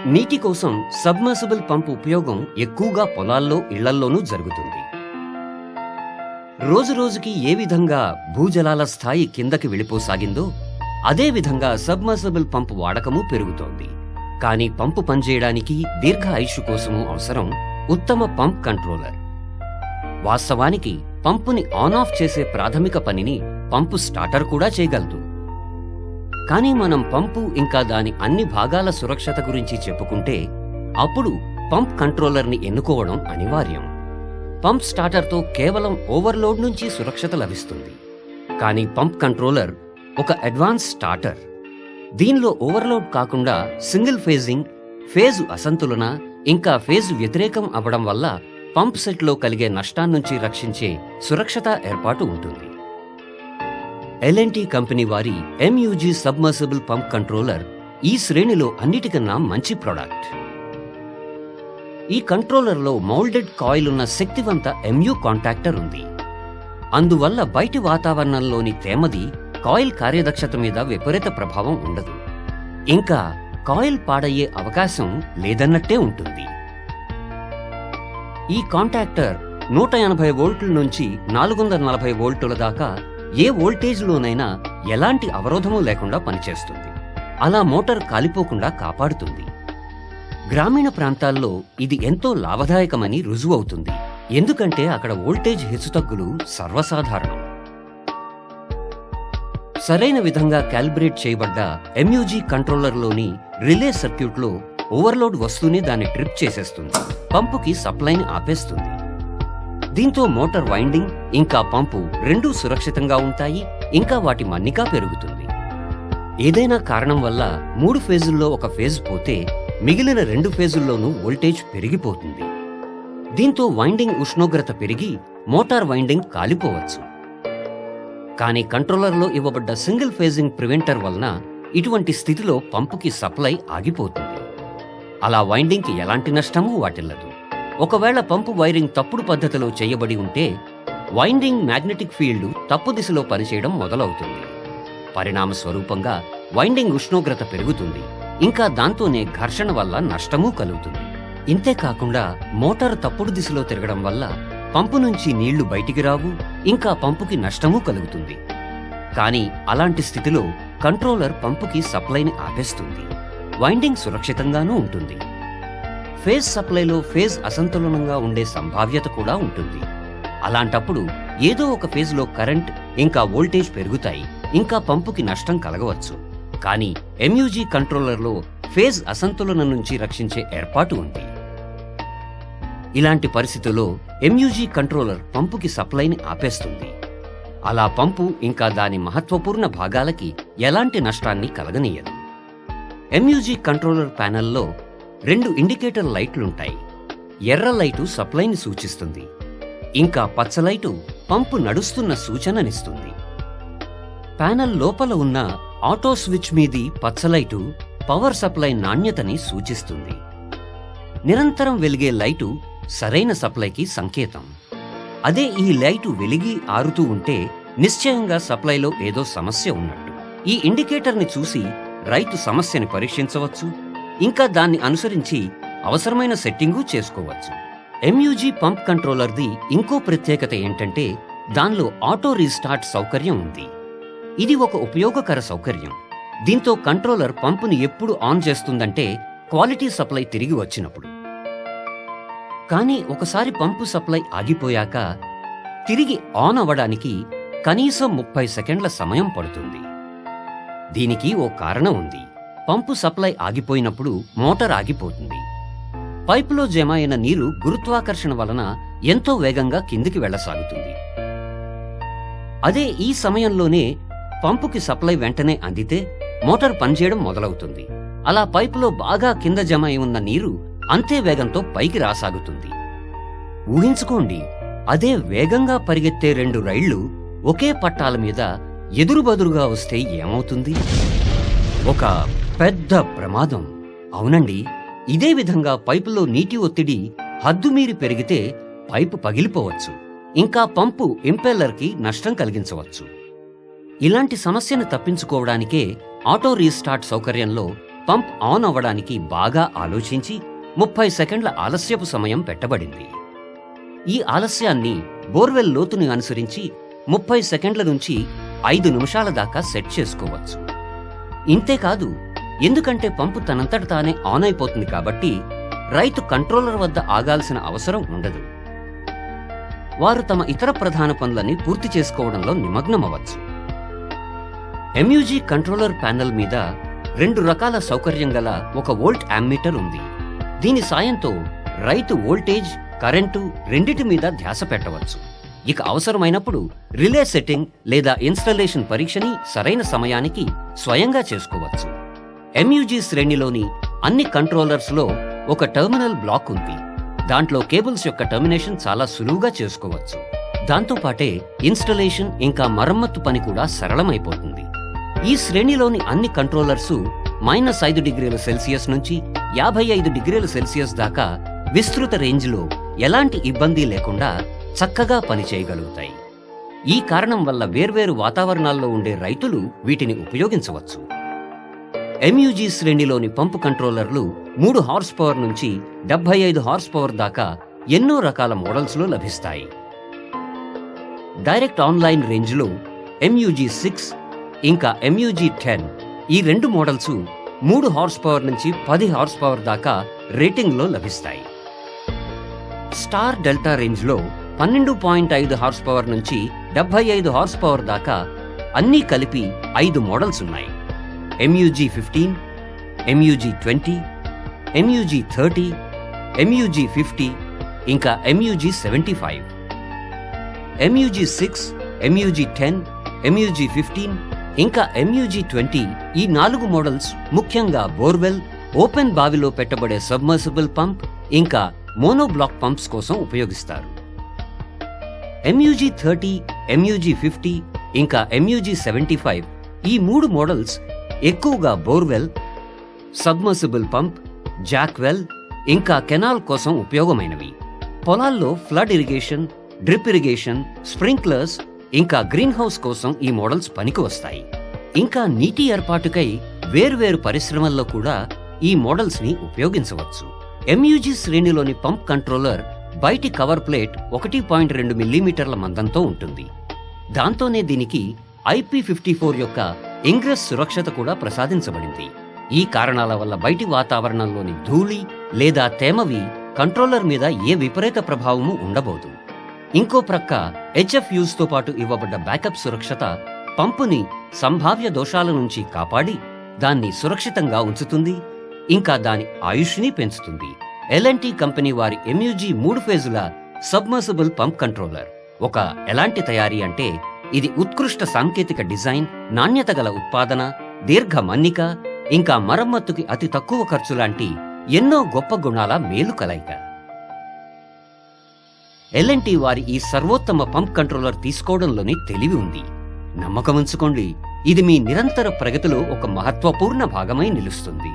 నీటి కోసం submersible pump ఉపయోగం ఎక్కువగా పొలాల్లో, ఇళ్లల్లోనూ జరుగుతుంది. రోజురోజుకి ఏ విధంగా భూజలాల స్థాయి కిందకి వెళ్ళిపోసాగిందో అదే విధంగా సబ్మర్సిబుల్ పంప్ వాడకము పెరుగుతోంది. కానీ పంపు పనిచేయడానికి దీర్ఘ ఆయుష్షు కోసము అవసరం ఉత్తమ పంప్ కంట్రోలర్. వాస్తవానికి పంపుని ఆన్ ఆఫ్ చేసే ప్రాథమిక పనిని పంపు స్టార్టర్ కూడా చేయగలదు. కానీ మనం పంపు ఇంకా దాని అన్ని భాగాల సురక్షత గురించి చెప్పుకుంటే అప్పుడు పంప్ కంట్రోలర్ని ఎన్నుకోవడం అనివార్యం. పంప్ స్టార్టర్తో కేవలం ఓవర్లోడ్ నుంచి సురక్షత లభిస్తుంది. కానీ పంప్ కంట్రోలర్ ఒక అడ్వాన్స్ స్టార్టర్. దీనిలో ఓవర్లోడ్ కాకుండా సింగిల్ ఫేజింగ్, ఫేజు అసంతులన ఇంకా ఫేజు వ్యతిరేకం అవ్వడం వల్ల పంప్ సెట్లో కలిగే నష్టాన్నించి రక్షించే సురక్షత ఏర్పాటు ఉంటుంది. L&T కంపెనీ వారి MUG సబ్మర్సిబుల్ పంప్ కంట్రోలర్ ఈ శ్రేణిలో అన్నిటికన్నా మంచి ప్రోడక్ట్. ఈ కంట్రోలర్లో మౌల్డెడ్ కాయిల్ ఉన్న శక్తివంత MU కాంటాక్టర్ ఉంది. అందువల్ల బయటి వాతావరణంలోని తేమది కాయిల్ కార్యదక్షత మీద విపరీత ప్రభావం ఉండదు. ఇంకా కాయిల్ పాడయ్యే అవకాశం లేదన్నట్టే ఉంటుంది. ఈ కాంటాక్టర్ 180 వోల్టుల నుంచి 440 వోల్టుల దాకా ఏ వోల్టేజ్లోనైనా ఎలాంటి అవరోధము లేకుండా పనిచేస్తుంది. అలా మోటార్ కాలిపోకుండా కాపాడుతుంది. గ్రామీణ ప్రాంతాల్లో ఇది ఎంతో లాభదాయకమని రుజువవుతుంది. ఎందుకంటే అక్కడ వోల్టేజ్ హెచ్చుతగ్గులు సర్వసాధారణం. సరైన విధంగా క్యాలిబ్రేట్ చేయబడ్డ MUG కంట్రోలర్లోని రిలే సర్క్యూట్లో ఓవర్లోడ్ వస్తూనే దాన్ని ట్రిప్ చేసేస్తుంది. పంపుకి సప్లైని ఆపేస్తుంది. దీంతో మోటార్ వైండింగ్ ఇంకా పంపు రెండూ సురక్షితంగా ఉంటాయి. ఇంకా వాటి మన్నిక పెరుగుతుంది. ఏదైనా కారణం వల్ల 3 ఫేజుల్లో ఒక ఫేజ్ పోతే మిగిలిన 2 ఫేజుల్లోనూ వోల్టేజ్ పెరిగిపోతుంది. దీంతో వైండింగ్ ఉష్ణోగ్రత పెరిగి మోటార్ వైండింగ్ కాలిపోవచ్చు. కానీ కంట్రోలర్లో ఇవ్వబడ్డ సింగిల్ ఫేజింగ్ ప్రివెంటర్ వలన ఇటువంటి స్థితిలో పంపుకి సప్లై ఆగిపోతుంది. అలా వైండింగ్కి ఎలాంటి నష్టమూ వాటిల్లదు. ఒకవేళ పంపు వైరింగ్ తప్పుడు పద్ధతిలో చేయబడి ఉంటే వైండింగ్ మ్యాగ్నెటిక్ ఫీల్డ్ తప్పు దిశలో పనిచేయడం మొదలవుతుంది. పరిణామ స్వరూపంగా వైండింగ్ ఉష్ణోగ్రత పెరుగుతుంది. ఇంకా దాంతోనే ఘర్షణ వల్ల నష్టమూ కలుగుతుంది. ఇంతేకాకుండా మోటార్ తప్పుడు దిశలో తిరగడం వల్ల పంపు నుంచి నీళ్లు బయటికి రావు. ఇంకా పంపుకి నష్టమూ కలుగుతుంది. కానీ అలాంటి స్థితిలో కంట్రోలర్ పంపుకి సప్లైని ఆపేస్తుంది. వైండింగ్ సురక్షితంగానూ ఉంటుంది. ఫేజ్ సప్లైలో ఫేజ్ అసంతులనంగా ఉండే సంభావ్యత కూడా ఉంటుంది. అలాంటప్పుడు ఏదో ఒక ఫేజ్లో కరెంట్ ఇంకా వోల్టేజ్ పెరుగుతాయి. ఇంకా పంపుకి నష్టం కలగవచ్చు. కానీ MUG కంట్రోలర్లో ఫేజ్ అసంతులనం నుంచి రక్షించే ఏర్పాటు ఉంది. ఇలాంటి పరిస్థితుల్లో MUG కంట్రోలర్ పంపుకి సప్లైని ఆపేస్తుంది. అలా పంపు ఇంకా దాని మహత్వపూర్ణ భాగాలకి ఎలాంటి నష్టాన్ని కలగనీయదు. MUG కంట్రోలర్ ప్యానెల్లో 2 ఇండికేటర్ లైట్లుంటాయి. ఎర్ర లైటు సప్లైని సూచిస్తుంది. ఇంకా పచ్చ లైటు పంపు నడుస్తున్న సూచననిస్తుంది. ప్యానెల్ లోపల ఉన్న ఆటో స్విచ్ మీది పచ్చ లైటు పవర్ సప్లై నాణ్యతని సూచిస్తుంది. నిరంతరం వెలిగే లైటు సరైన సప్లైకి సంకేతం. అదే ఈ లైటు వెలిగి ఆరుతూ ఉంటే నిశ్చయంగా సప్లైలో ఏదో సమస్య ఉన్నట్టు. ఈ ఇండికేటర్ని చూసి రైతు సమస్యని పరీక్షించవచ్చు. ఇంకా దాన్ని అనుసరించి అవసరమైన సెట్టింగు చేసుకోవచ్చు. MUG పంప్ కంట్రోలర్ది ఇంకో ప్రత్యేకత ఏంటంటే దానిలో ఆటో రీస్టార్ట్ సౌకర్యం ఉంది. ఇది ఒక ఉపయోగకర సౌకర్యం. దీంతో కంట్రోలర్ పంపుని ఎప్పుడు ఆన్ చేస్తుందంటే క్వాలిటీ సప్లై తిరిగి వచ్చినప్పుడు. కానీ ఒకసారి పంపు సప్లై ఆగిపోయాక తిరిగి ఆన్ అవ్వడానికి కనీసం 30 సెకండ్ల సమయం పడుతుంది. దీనికి ఓ కారణం ఉంది. పంపు సప్లై ఆగిపోయినప్పుడు మోటార్ ఆగిపోతుంది. పైపులో జమ అయిన నీరు గురుత్వాకర్షణ వలన ఎంతో వేగంగా కిందికి వెళ్లసాగుతుంది. అదే ఈ సమయంలోనే పంపుకి సప్లై వెంటనే అందితే మోటార్ పనిచేయడం మొదలవుతుంది. అలా పైపులో బాగా కింద జమ అయి ఉన్న నీరు అంతే వేగంతో పైకి రాసాగుతుంది. ఊహించుకోండి, అదే వేగంగా పరిగెత్తే 2 రైళ్లు ఒకే పట్టాల మీద ఎదురుబదురుగా వస్తే ఏమవుతుంది? ఒక పెద్ద ప్రమాదం. అవునండి, ఇదే విధంగా పైపులో నీటి ఒత్తిడి హద్దుమీరి పెరిగితే పైపు పగిలిపోవచ్చు. ఇంకా పంపు ఇంపెల్లర్కి నష్టం కలిగించవచ్చు. ఇలాంటి సమస్యను తప్పించుకోవడానికే ఆటో రీస్టార్ట్ సౌకర్యంలో పంప్ ఆన్ అవ్వడానికి బాగా ఆలోచించి 30 సెకండ్ల ఆలస్యపు సమయం పెట్టబడింది. ఈ ఆలస్యాన్ని బోర్వెల్ లోతుని అనుసరించి 30 సెకండ్ల నుంచి 5 నిమిషాల దాకా సెట్ చేసుకోవచ్చు. ఇంతేకాదు, ఎందుకంటే పంపు తనంతట తానే ఆన్ అయిపోతుంది కాబట్టి రైతు కంట్రోలర్ వద్ద ఆగాల్సిన అవసరం ఉండదు. వారు తమ ఇతర ప్రధాన పనులని పూర్తి చేసుకోవడంలో నిమగ్నమవచ్చు. ఎంయూజీ కంట్రోలర్ ప్యానెల్ మీద 2 రకాల సౌకర్యం గల ఒక వోల్ట్ యామ్మీటర్ ఉంది. దీని సాయంతో రైతు వోల్టేజ్, కరెంటు రెండిటి మీద ధ్యాస పెట్టవచ్చు. ఇక అవసరమైనప్పుడు రిలే సెట్టింగ్ లేదా ఇన్స్టాలేషన్ పరీక్షని సరైన సమయానికి స్వయంగా చేసుకోవచ్చు. ఎంయూజీ శ్రేణిలోని అన్ని కంట్రోలర్స్లో ఒక టెర్మినల్ బ్లాక్ ఉంది. దాంట్లో కేబుల్స్ యొక్క టర్మినేషన్ చాలా సులువుగా చేసుకోవచ్చు. దాంతోపాటే ఇన్స్టాలేషన్ ఇంకా మరమ్మత్తు పని కూడా సరళమైపోతుంది. ఈ శ్రేణిలోని అన్ని కంట్రోలర్సు -5°C నుంచి 55°C దాకా విస్తృత రేంజ్లో ఎలాంటి ఇబ్బంది లేకుండా చక్కగా పనిచేయగలుగుతాయి. ఈ కారణం వల్ల వేర్వేరు వాతావరణాల్లో ఉండే రైతులు వీటిని ఉపయోగించవచ్చు. ఎంయూజీ శ్రేణిలోని పంపు కంట్రోలర్లు 3 హార్స్ పవర్ నుంచి 75 హార్స్ పవర్ దాకా ఎన్నో రకాల మోడల్స్లో లభిస్తాయి. డైరెక్ట్ ఆన్లైన్ రేంజ్లో ఎంయూజీ 6 ఇంకా ఎంయూజీ 10 ఈ 2 మోడల్స్ 3 హార్స్ పవర్ నుంచి 10 హార్స్ పవర్ దాకా రేటింగ్లో లభిస్తాయి. స్టార్ డెల్టా రేంజ్లో 12.5 హార్స్ పవర్ నుంచి 75 హార్స్ పవర్ దాకా అన్నీ కలిపి 5 మోడల్స్ ఉన్నాయి. ఎంయూజీ 15, ఎంయూజీ 20, ఎంయూజీ 30, ఎంయూజీ 50 ఇంకా ఎంయూజీ 75. ఎంయూజీ 6, ఎంయూజీ 10, ఎంయూజీ 15 ఇంకా ఎంయూజీ 20 ఈ 4 మోడల్స్ ముఖ్యంగా బోర్వెల్, ఓపెన్ బావిలో పెట్టబడే సబ్మర్సిబుల్ పంప్ ఇంకా మోనోబ్లాక్ పంప్స్ కోసం ఉపయోగిస్తారు. ఎంయూజీ 30, ఎంయూజీ 50 ఇంకా ఎంయూజీ 75 ఈ 3 మోడల్స్ ఎక్కువగా బోర్వెల్, సబ్మర్సిబుల్ పంప్, జాక్వెల్ ఇంకా కెనాల్ కోసం ఉపయోగమైనవి. పొలాల్లో flood irrigation, drip irrigation, sprinklers ఇంకా గ్రీన్ హౌస్ కోసం ఈ మోడల్స్ పనికి వస్తాయి. ఇంకా నీటి ఏర్పాటుకై వేర్వేరు పరిశ్రమల్లో కూడా ఈ మోడల్స్ ని ఉపయోగించవచ్చు. ఎంయూజీ శ్రేణిలోని పంప్ కంట్రోలర్ బయటి కవర్ ప్లేట్ 1.2 మిల్లీమీటర్ల మందంతో ఉంటుంది. దాంతోనే దీనికి IP54 యొక్క ఇంగ్రెస్ సురక్షత కూడా ప్రసాదించబడింది. ఈ కారణాల వల్ల బయటి వాతావరణంలోని ధూళి లేదా తేమవి కంట్రోలర్ మీద ఏ విపరీత ప్రభావము ఉండబోదు. ఇంకో ప్రక్క HFUs తో పాటు ఇవ్వబడ్డ బ్యాకప్ సురక్షత పంపుని సంభావ్య దోషాల నుంచి కాపాడి దాన్ని సురక్షితంగా ఉంచుతుంది, ఇంకా దాని ఆయుష్ని పెంచుతుంది. L&T కంపెనీ వారి ఎంయూజీ 3 ఫేజుల సబ్మర్సిబుల్ పంప్ కంట్రోలర్ ఒక ఎలాంటి తయారీ అంటే ఇది ఉత్కృష్ట సాంకేతిక డిజైన్, నాణ్యత గల ఉత్పాదన, దీర్ఘ మన్నిక ఇంకా మరమ్మతుకి అతి తక్కువ ఖర్చు లాంటి ఎన్నో గొప్ప గుణాల మేలు కలయిక. L&T వారి ఈ సర్వోత్తమ పంప్ కంట్రోలర్ తీసుకోవడంలోని తెలివి ఉంది. నమ్మకముంచుకోండి, ఇది మీ నిరంతర ప్రగతిలో ఒక మహత్వపూర్ణ భాగమై నిలుస్తుంది.